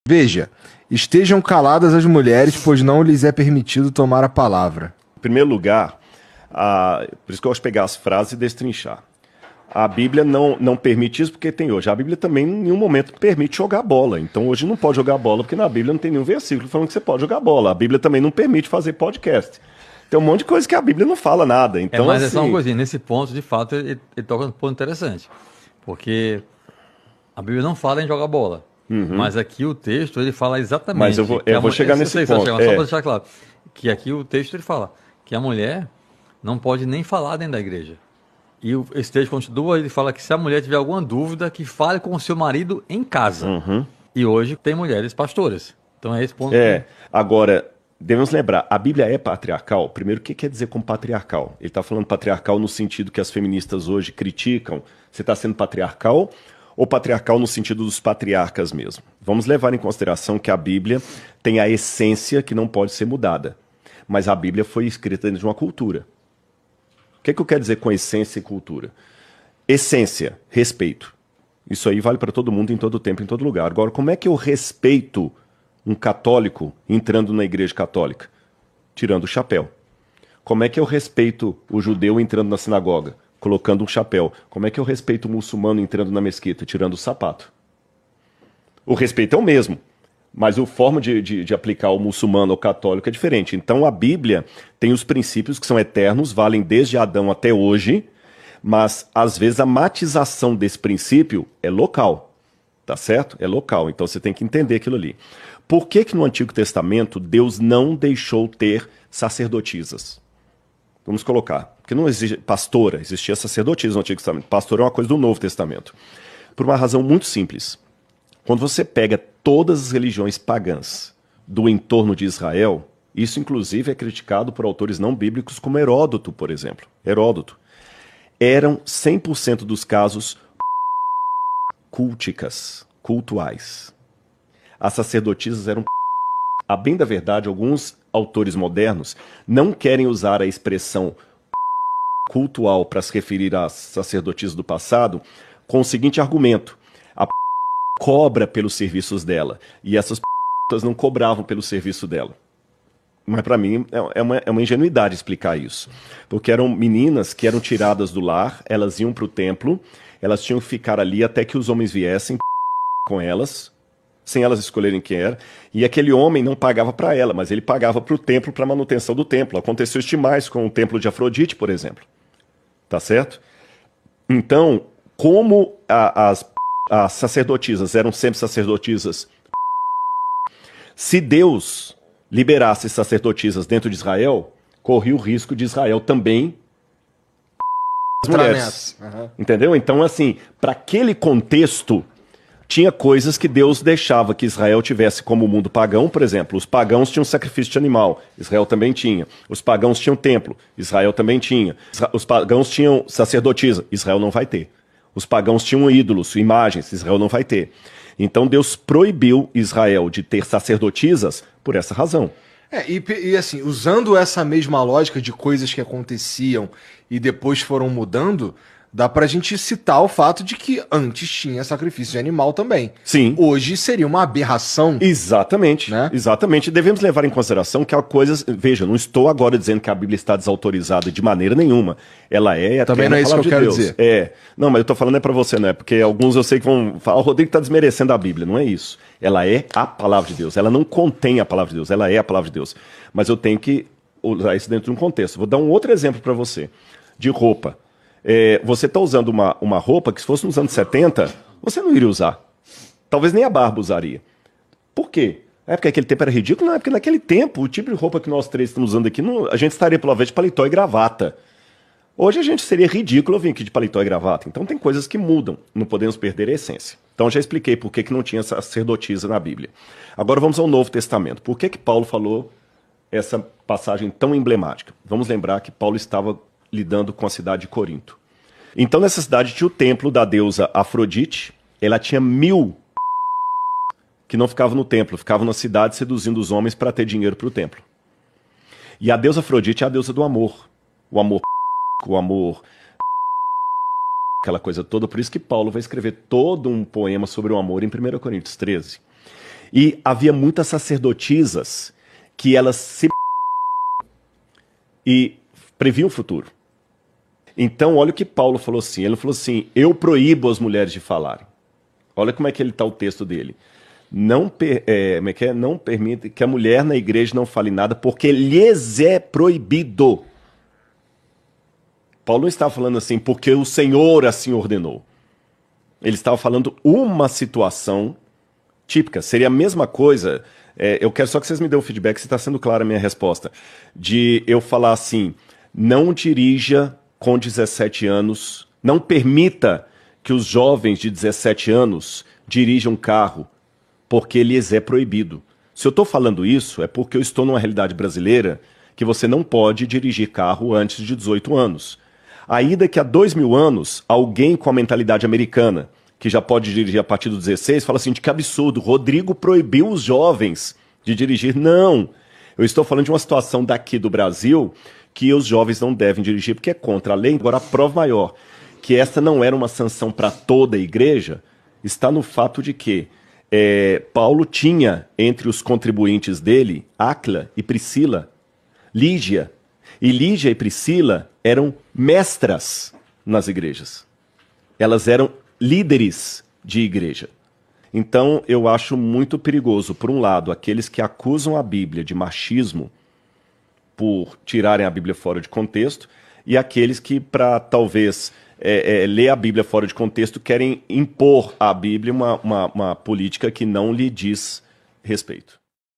Veja, estejam caladas as mulheres, pois não lhes é permitido tomar a palavra. Em primeiro lugar, por isso que eu gosto de pegar as frases e destrinchar. A Bíblia não permite isso porque tem hoje. A Bíblia também em nenhum momento permite jogar bola. Então hoje não pode jogar bola porque na Bíblia não tem nenhum versículo falando que você pode jogar bola. A Bíblia também não permite fazer podcast. Tem um monte de coisa que a Bíblia não fala nada. Então, mas assim, é só uma coisinha. Nesse ponto, de fato, ele toca num ponto interessante. Porque a Bíblia não fala em jogar bola. Mas aqui o texto, ele fala exatamente... Mas eu vou chegar nesse ponto. Só para deixar claro. Que aqui o texto, ele fala que a mulher não pode nem falar dentro da igreja. E esse texto continua, ele fala que se a mulher tiver alguma dúvida, que fale com o seu marido em casa. E hoje tem mulheres pastoras. Então é esse ponto. Agora, devemos lembrar, a Bíblia é patriarcal? Primeiro, o que quer dizer como patriarcal? Ele está falando patriarcal no sentido que as feministas hoje criticam. Você está sendo patriarcal ou patriarcal no sentido dos patriarcas mesmo? Vamos levar em consideração que a Bíblia tem a essência que não pode ser mudada. Mas a Bíblia foi escrita dentro de uma cultura. O que eu quero dizer com essência e cultura? Essência, respeito. Isso aí vale para todo mundo, em todo tempo, em todo lugar. Agora, como é que eu respeito um católico entrando na igreja católica? Tirando o chapéu. Como é que eu respeito o judeu entrando na sinagoga? Colocando um chapéu. Como é que eu respeito o muçulmano entrando na mesquita? Tirando o sapato. O respeito é o mesmo. Mas a forma de aplicar o muçulmano ao católico é diferente. Então a Bíblia tem os princípios que são eternos, valem desde Adão até hoje, mas às vezes a matização desse princípio é local, tá certo? É local, então você tem que entender aquilo ali. Por que no Antigo Testamento Deus não deixou ter sacerdotisas? Vamos colocar, porque não existe pastora, existia sacerdotisa no Antigo Testamento. Pastor é uma coisa do Novo Testamento. Por uma razão muito simples. Quando você pega todas as religiões pagãs do entorno de Israel, isso inclusive é criticado por autores não bíblicos como Heródoto, por exemplo. Heródoto. Eram 100% dos casos culticas, cultuais. As sacerdotisas eram... A bem da verdade, alguns autores modernos não querem usar a expressão cultual para se referir às sacerdotisas do passado com o seguinte argumento. A cobra pelos serviços dela. E essas p****as não cobravam pelo serviço dela. Mas para mim é uma ingenuidade explicar isso. Porque eram meninas que eram tiradas do lar, elas iam para o templo, elas tinham que ficar ali até que os homens viessem com elas, sem elas escolherem quem era, e aquele homem não pagava para ela, mas ele pagava para o templo, para a manutenção do templo. Aconteceu isso demais com o templo de Afrodite, por exemplo. Tá certo? Então, como as sacerdotisas eram sempre sacerdotisas. Se Deus liberasse sacerdotisas dentro de Israel, corria o risco de Israel também as mulheres. Entendeu? Então, assim, para aquele contexto, tinha coisas que Deus deixava que Israel tivesse como o mundo pagão, por exemplo. Os pagãos tinham sacrifício de animal, Israel também tinha. Os pagãos tinham templo, Israel também tinha. Os pagãos tinham sacerdotisa, Israel não vai ter. Os pagãos tinham ídolos, imagens, Israel não vai ter. Então Deus proibiu Israel de ter sacerdotisas por essa razão. E assim, usando essa mesma lógica de coisas que aconteciam e depois foram mudando, dá pra gente citar o fato de que antes tinha sacrifício de animal também. Sim. Hoje seria uma aberração. Exatamente, né? Exatamente. Devemos levar em consideração que há coisas... Veja, não estou agora dizendo que a Bíblia está desautorizada de maneira nenhuma. Ela é também não é isso que eu quero dizer. Não, mas eu estou falando para você, né? Porque alguns eu sei que vão falar, o Rodrigo está desmerecendo a Bíblia. Não é isso. Ela é a palavra de Deus. Ela não contém a palavra de Deus. Ela é a palavra de Deus. Mas eu tenho que usar isso dentro de um contexto. Vou dar um outro exemplo para você. De roupa. Você está usando uma roupa que se fosse nos anos 70, você não iria usar. Talvez nem a barba usaria. Por quê? É porque aquele tempo era ridículo? Não, é porque naquele tempo, o tipo de roupa que nós três estamos usando aqui, a gente estaria provavelmente de paletó e gravata. Hoje a gente seria ridículo vir aqui de paletó e gravata. Então tem coisas que mudam, não podemos perder a essência. Então já expliquei por que não tinha sacerdotisa na Bíblia. Agora vamos ao Novo Testamento. Por que Paulo falou essa passagem tão emblemática? Vamos lembrar que Paulo estava lidando com a cidade de Corinto. Então nessa cidade tinha o templo da deusa Afrodite. Ela tinha 1000 que não ficavam no templo, ficavam na cidade seduzindo os homens para ter dinheiro para o templo. E a deusa Afrodite é a deusa do amor. O amor, aquela coisa toda. Por isso que Paulo vai escrever todo um poema sobre o amor em 1 Coríntios 13. E havia muitas sacerdotisas que elas se e previam o futuro. Então, olha o que Paulo falou assim. Ele falou assim, eu proíbo as mulheres de falarem. Olha como é que ele está o texto dele. Não permite que a mulher na igreja não fale nada, porque lhes é proibido. Paulo não estava falando assim, porque o Senhor assim ordenou. Ele estava falando uma situação típica. Seria a mesma coisa, eu quero só que vocês me dêem o feedback, se está sendo clara a minha resposta, de eu falar assim, não dirija com 17 anos, não permita que os jovens de 17 anos dirijam carro, porque lhes é proibido. Se eu estou falando isso, é porque eu estou numa realidade brasileira que você não pode dirigir carro antes de 18 anos. Aí, daqui a 2000 anos, alguém com a mentalidade americana, que já pode dirigir a partir dos 16, fala assim, que absurdo, Rodrigo proibiu os jovens de dirigir. Não, eu estou falando de uma situação daqui do Brasil que os jovens não devem dirigir porque é contra a lei. Agora, a prova maior, que esta não era uma sanção para toda a igreja, está no fato de que Paulo tinha entre os contribuintes dele, Áquila e Priscila, Lígia. E Lígia e Priscila eram mestras nas igrejas. Elas eram líderes de igreja. Então, eu acho muito perigoso, por um lado, aqueles que acusam a Bíblia de machismo por tirarem a Bíblia fora de contexto, e aqueles que, para talvez ler a Bíblia fora de contexto, querem impor à Bíblia uma política que não lhe diz respeito.